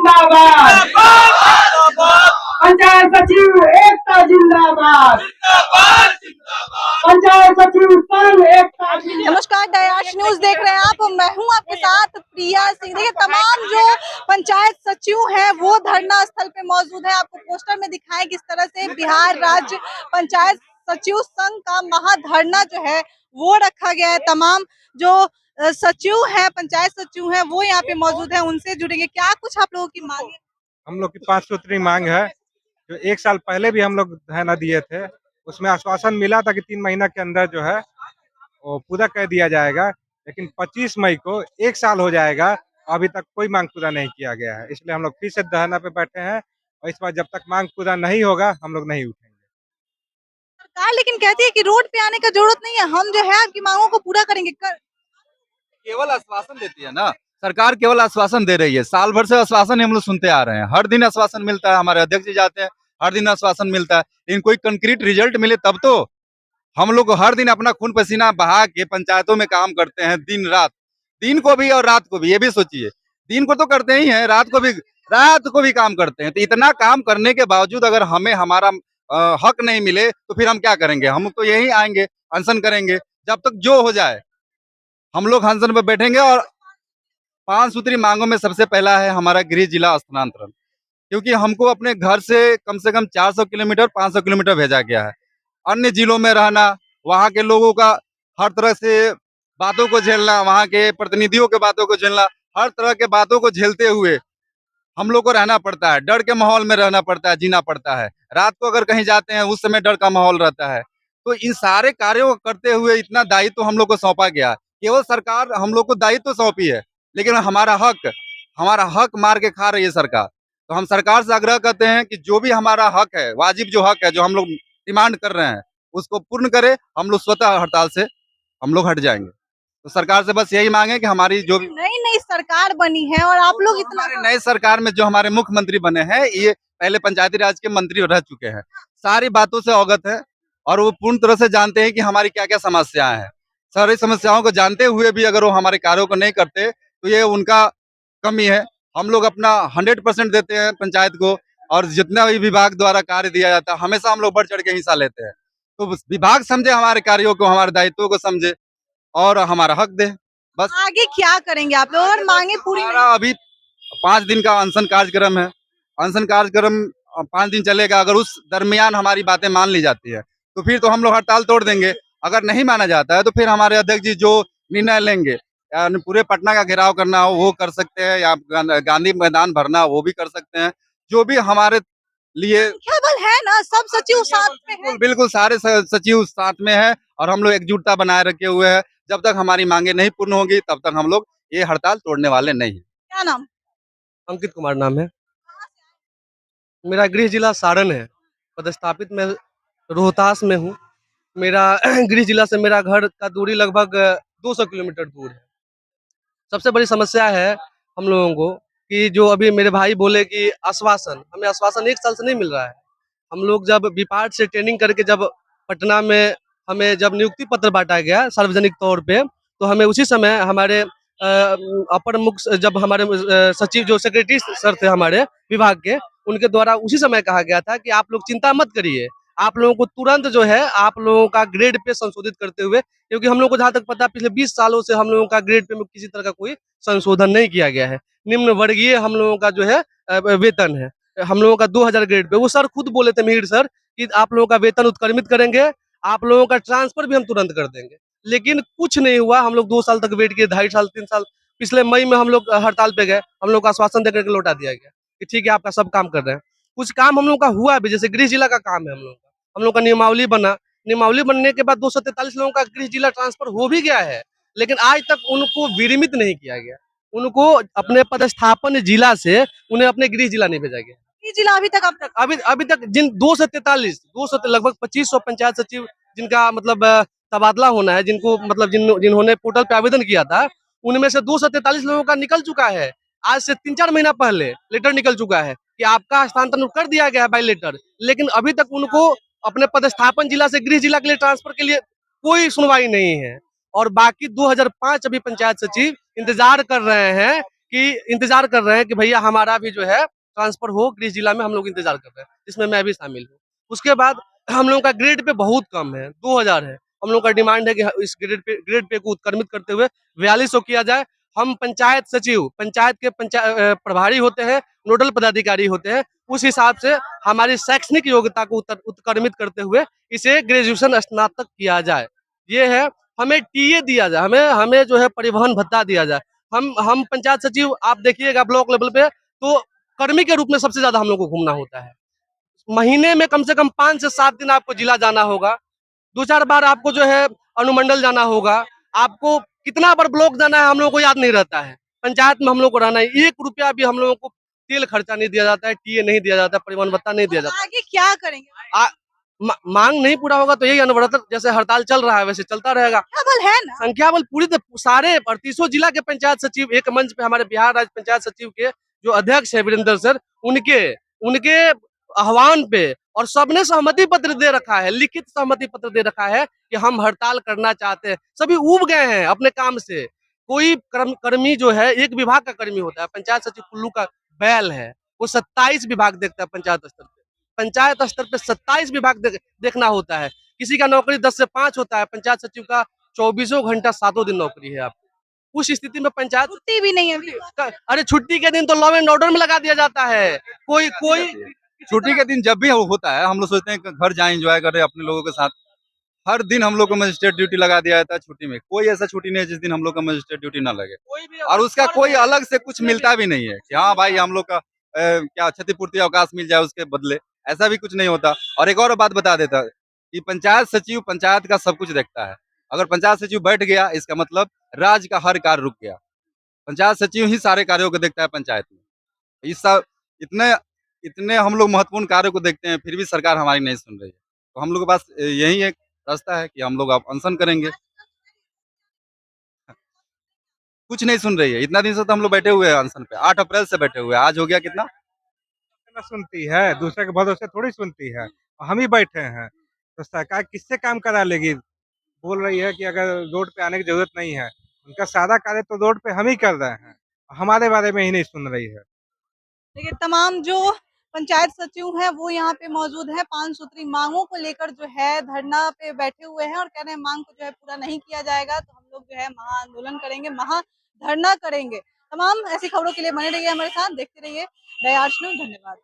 जिंदाबाद, पंचायत सचिव एकता जिंदाबाद, पंचायत सचिव संघ एकता जिंदाबाद। नमस्कार, डयाश न्यूज देख रहे हैं आप। मैं हूं आपके साथ प्रिया सिंह। देखिए, तमाम जो पंचायत सचिव हैं वो धरना स्थल पे मौजूद है। आपको पोस्टर में दिखाएं किस तरह से बिहार राज्य पंचायत सचिव संघ का महाधरना जो है वो रखा गया है। तमाम जो सचिव हैं, पंचायत सचिव हैं, वो यहाँ पे मौजूद है। उनसे जुड़ेंगे। क्या कुछ आप लोगों की मांग है? हम लोग की 5 सूत्री मांग है, जो 1 साल पहले भी हम लोग धरना दिए थे। उसमें आश्वासन मिला था कि 3 महीना के अंदर जो है वो पूरा कर दिया जाएगा, लेकिन 25 मई को 1 साल हो जाएगा, अभी तक कोई मांग पूरा नहीं किया गया है। इसलिए हम लोग फिर से धरना पे बैठे हैं और इस बार जब तक मांग पूरा नहीं होगा हम लोग नहीं उठेंगे। सरकार लेकिन कहती है कि रोड पे आने का जरूरत नहीं है, हम जो है आपकी मांगों को पूरा करेंगे। केवल आश्वासन देती है ना सरकार, केवल आश्वासन दे रही है। साल भर से आश्वासन हम लोग सुनते आ रहे हैं, हर दिन आश्वासन मिलता है। हमारे अध्यक्ष जी जाते हैं, हर दिन आश्वासन मिलता है, लेकिन कोई कंक्रीट रिजल्ट मिले तब तो। हम लोग हर दिन अपना खून पसीना बहा के पंचायतों में काम करते हैं, दिन रात, दिन को भी और रात को भी। ये भी सोचिए, दिन को तो करते ही हैं, रात को भी काम करते हैं। तो इतना काम करने के बावजूद अगर हमें हमारा हक नहीं मिले तो फिर हम क्या करेंगे? हम तो यही आएंगे, अनशन करेंगे जब तक जो हो जाए। हम लोग अनशन पे बैठेंगे। और 5 सूत्री मांगों में सबसे पहला है हमारा गृह जिला स्थानांतरण, क्योंकि हमको अपने घर से कम 400 किलोमीटर 500 किलोमीटर भेजा गया है। अन्य जिलों में रहना, वहाँ के लोगों का हर तरह से बातों को झेलना, वहाँ के प्रतिनिधियों के बातों को झेलना, हर तरह के बातों को झेलते हुए हम लोग को रहना पड़ता है। डर के माहौल में रहना पड़ता है, जीना पड़ता है। रात को अगर कहीं जाते हैं उस समय डर का माहौल रहता है। तो इन सारे कार्यों को करते हुए इतना दायित्व हम लोग को सौंपा गया। केवल सरकार हम लोग को दायित्व सौंपी है, लेकिन हमारा हक मार के खा रही है सरकार। तो हम सरकार से आग्रह करते हैं कि जो भी हमारा हक है, वाजिब जो हक है, जो हम लोग डिमांड कर रहे हैं, उसको पूर्ण करे। हम लोग स्वतः हड़ताल से हम लोग हट जाएंगे। तो सरकार से बस यही मांगे कि हमारी जो भी नई नई सरकार बनी है और आप लोग इतना हमारे नए सरकार में जो हमारे मुख्यमंत्री बने हैं, ये पहले पंचायती राज के मंत्री रह चुके हैं, सारी बातों से अवगत है और वो पूर्ण तरह से जानते हैं कि हमारी क्या क्या समस्याएं हैं। सारी समस्याओं को जानते हुए भी अगर वो हमारे कार्यों को नहीं करते तो ये उनका कमी है। हम लोग अपना 100% देते हैं पंचायत को, और जितना भी विभाग द्वारा कार्य दिया जाता है हमेशा हम लोग बढ़ चढ़ के हिस्सा लेते हैं। तो विभाग समझे हमारे कार्यों को, हमारे दायित्वों को समझे और हमारा हक दे। बस आगे क्या करेंगे आप लोग और मांगे पूरी हमारा अभी 5 दिन का अनशन कार्यक्रम है। अनशन कार्यक्रम 5 दिन चलेगा। अगर उस दरमियान हमारी बातें मान ली जाती है तो फिर तो हम लोग हड़ताल तोड़ देंगे। अगर नहीं माना जाता है तो फिर हमारे अध्यक्ष जी जो निर्णय लेंगे, यानी पूरे पटना का घेराव करना हो वो कर सकते हैं, या गांधी मैदान भरना वो भी कर सकते हैं। जो भी हमारे लिए बल है ना, सब सचिव साथ में है। बिल्कुल बिल्कुल सारे सचिव साथ में है और हम लोग एकजुटता बनाए रखे हुए हैं। जब तक हमारी मांगे नहीं पूर्ण होगी तब तक हम लोग ये हड़ताल तोड़ने वाले नहीं हैं। क्या नाम? अंकित कुमार नाम है। मेरा गृह जिला सारण है। पदस्थापित मैं रोहतास में हूँ। मेरा गृह जिला से मेरा घर का दूरी लगभग 200 किलोमीटर दूर है। सबसे बड़ी समस्या है हम लोगों को कि जो अभी मेरे भाई बोले कि हमें आश्वासन 1 साल से नहीं मिल रहा है। हम लोग जब विपार्ट से ट्रेनिंग करके जब पटना में हमें जब नियुक्ति पत्र बांटा गया सार्वजनिक तौर पे, तो हमें उसी समय हमारे अपर मुख्य जब हमारे सचिव जो सेक्रेटरी सर थे हमारे विभाग के, उनके द्वारा उसी समय कहा गया था कि आप लोग चिंता मत करिए, आप लोगों को तुरंत जो है आप लोगों का ग्रेड पे संशोधित करते हुए, क्योंकि हम लोग को जहाँ तक पता है पिछले 20 सालों से हम लोगों का ग्रेड पे में किसी तरह का कोई संशोधन नहीं किया गया है। निम्न वर्गीय हम लोगों का जो है वेतन है। हम लोगों का 2000 ग्रेड पे, वो सर खुद बोले थे मिहिर सर कि आप लोगों का वेतन उत्क्रमित करेंगे, आप लोगों का ट्रांसफर भी हम तुरंत कर देंगे। लेकिन कुछ नहीं हुआ। हम लोग 2 साल तक वेट किए, 2.5 साल 3 साल। पिछले मई में हम लोग हड़ताल पे गए, हम लोग को आश्वासन देकर के लौटा दिया गया कि ठीक है आपका सब काम कर रहे हैं। कुछ काम हम लोग का हुआ भी, जैसे गृह जिला का काम है हम लोग का नियमावली बना। नियमावली बनने के बाद 243 लोगों का गृह जिला ट्रांसफर हो भी गया है, लेकिन आज तक उनको विनियमित नहीं किया गया। उनको अपने पदस्थापन जिला से उन्हें अपने गृह जिला नहीं भेजा गया। ये जिला अभी तक अभी तक जिन 243 लगभग 2500 पंचायत सचिव जिनका मतलब तबादला होना है, जिनको मतलब जिन्होंने पोर्टल पे आवेदन किया था, उनमें से 243 लोगों का निकल चुका है। आज से 3-4 महीना पहले लेटर निकल चुका है कि आपका हस्तांतरण कर दिया गया है बाय लेटर, लेकिन अभी तक उनको अपने पदस्थापन जिला से गृह जिला के लिए ट्रांसफर के लिए कोई सुनवाई नहीं है। और बाकी 2005 अभी पंचायत सचिव इंतजार कर रहे हैं कि इंतजार कर रहे हैं कि भैया हमारा भी जो है ट्रांसफर हो गृह जिला में, हम लोग इंतजार कर रहे हैं, जिसमें मैं भी शामिल हूँ। उसके बाद हम लोगों का ग्रेड पे बहुत कम है, 2000 है। हम लोग का डिमांड है कि इस ग्रेड पे को उत्क्रमित करते हुए 4200 किया जाए। हम पंचायत सचिव, पंचायत के प्रभारी होते हैं, नोडल पदाधिकारी होते हैं, उस हिसाब से हमारी शैक्षणिक योग्यता को उत्क्रमित करते हुए इसे ग्रेजुएशन स्नातक किया जाए। ये है, हमें टीए दिया जाए, हमें हमें जो है परिवहन भत्ता दिया जाए। हम पंचायत सचिव आप देखिएगा ब्लॉक लेवल पे, तो कर्मी के रूप में सबसे ज्यादा हम लोग को घूमना होता है। महीने में कम से कम 5 से 7 दिन आपको जिला जाना होगा, 2-4 बार आपको जो है अनुमंडल जाना होगा, आपको कितना बार ब्लॉक जाना है हम लोगों को याद नहीं रहता है। पंचायत में हम लोग को रहना है, 1 रुपया भी हम लोगों को तेल खर्चा नहीं दिया जाता है, टीए नहीं दिया जाता है, परिवहन भत्ता नहीं दिया जाता। आगे क्या करेंगे? मांग नहीं पूरा होगा तो यही अनवरत जैसे हड़ताल चल रहा है वैसे चलता रहेगा। बल है ना? संख्या बल पूरी सारे 38 जिला के पंचायत सचिव एक मंच पे, हमारे बिहार राज्य पंचायत सचिव के जो अध्यक्ष है वीरेंद्र सर, उनके आह्वान पे और सबने सहमति पत्र दे रखा है, लिखित सहमति पत्र दे रखा है कि हम हड़ताल करना चाहते हैं। सभी ऊब गए हैं अपने काम से। कोई कर्मी जो है एक विभाग का कर्मी होता है, पंचायत सचिव कुल्लू का बैल है, वो 27 विभाग देखता है पंचायत स्तर पे। पंचायत स्तर पे 27 विभाग देखना होता है। किसी का नौकरी 10 से 5 होता है, पंचायत सचिव का 24 घंटा 7 दिन नौकरी है आपको। उस स्थिति में पंचायत छुट्टी भी नहीं है। अरे छुट्टी के दिन तो लॉ एंड ऑर्डर में लगा दिया जाता है। कोई छुट्टी के दिन जब भी होता है हम लोग सोचते हैं कि घर जाए एंजॉय करें अपने लोगों के साथ। हर दिन हम लोग को मजिस्ट्रेट ड्यूटी लगा दिया जाता है छुट्टी में। कोई ऐसा छुट्टी नहीं है जिस दिन हम लोग का मजिस्ट्रेट ड्यूटी ना लगे, और उसका कोई अलग से कुछ मिलता भी नहीं है कि हाँ भाई हम लोग का क्या क्षतिपूर्ति अवकाश मिल जाए उसके बदले, ऐसा भी कुछ नहीं होता। और एक और बात बता देता कि पंचायत सचिव पंचायत का सब कुछ देखता है। अगर पंचायत सचिव बैठ गया इसका मतलब राज्य का हर कार्य रुक गया। पंचायत सचिव ही सारे कार्यों को देखता है पंचायत में। इस सब इतने इतने हम लोग महत्वपूर्ण कार्यों को देखते हैं, फिर भी सरकार हमारी नहीं सुन रही है। तो हम लोग के पास यही एक रास्ता है कि हम लोग अब अनशन करेंगे। कुछ नहीं सुन रही है, इतना दिन से तो हम लोग बैठे हुए हैं अनशन पे, 8 अप्रैल से बैठे हुए हैं, आज हो गया कितना। ना सुनती है, दूसरे के भरोसे थोड़ी सुनती है। हम ही बैठे हैं तो सरकार किससे काम करा लेगी? बोल रही है कि अगर रोड पे आने की जरूरत नहीं है, उनका सारा कार्य तो रोड पे हम ही कर रहे हैं, हमारे बारे में ही नहीं सुन रही है। देखिए तमाम जो पंचायत सचिव हैं वो यहाँ पे मौजूद हैं, 5 सूत्री मांगों को लेकर जो है धरना पे बैठे हुए हैं और कह रहे हैं मांग को जो है पूरा नहीं किया जाएगा तो हम लोग जो है महा आंदोलन करेंगे, महा धरना करेंगे। तमाम ऐसी खबरों के लिए बने रहिए हमारे साथ, देखते रहिए दयार्श न्यूज़। धन्यवाद।